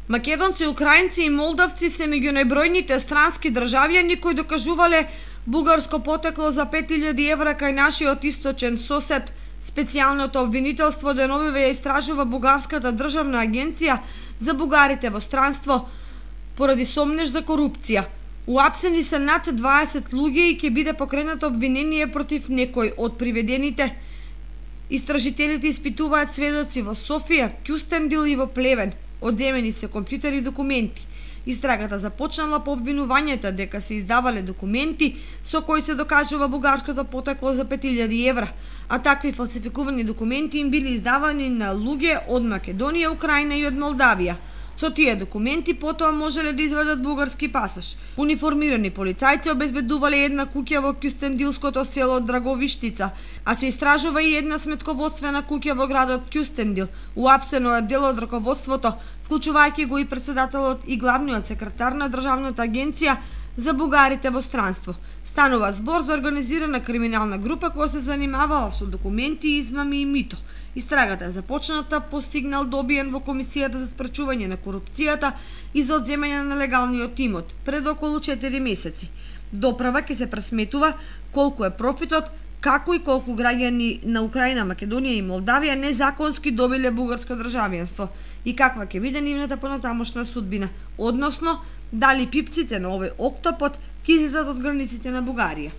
Македонци, украинци и молдавци се меѓу најбројните странски државјани кои докажувале бугарско потекло за 5000 евра кај нашиот источен сосед. Специјалното обвинителство деновиве ја истражува бугарската државна агенција за бугарите во странство поради сомнеж за корупција. Уапсени се над 20 луѓе и ќе биде покренато обвинение против некој од приведените. Истражителите испитуваат сведоци во Софија, Кюстендил и во Плевен. Одземени се компјутери и документи. Истрагата започнала по обвинувањата дека се издавале документи со кои се докажува бугарското потекло за 5000 евра, а такви фалсификувани документи им били издавани на луѓе од Македонија, Украина и од Молдавија. Со тие документи потоа можеле да извадат бугарски пасош. Униформирани полицајци обезбедувале една куќа во Кюстендилското село Драговиштица, а се истражува и една сметководствена куќа во градот Кюстендил. Уапсено е дел од раководството, вклучувајќи го и председателот и главниот секретар на државната агенција за бугарите во странство. Станува збор за организирана криминална група која се занимавала со документи, измами и мито. Истрагата е започната по сигнал добиен во Комисијата за спречување на корупцијата и за одземање на нелегалниот имот пред околу 4 месеци. Доправа ќе се пресметува колку е профитот, како и колку граѓани на Украина, Македонија и Молдавија незаконски добиле бугарско државјанство и каква ќе биде нивната понатамошна судбина, односно дали пипците на овој октопод ќе излезат од границите на Бугарија.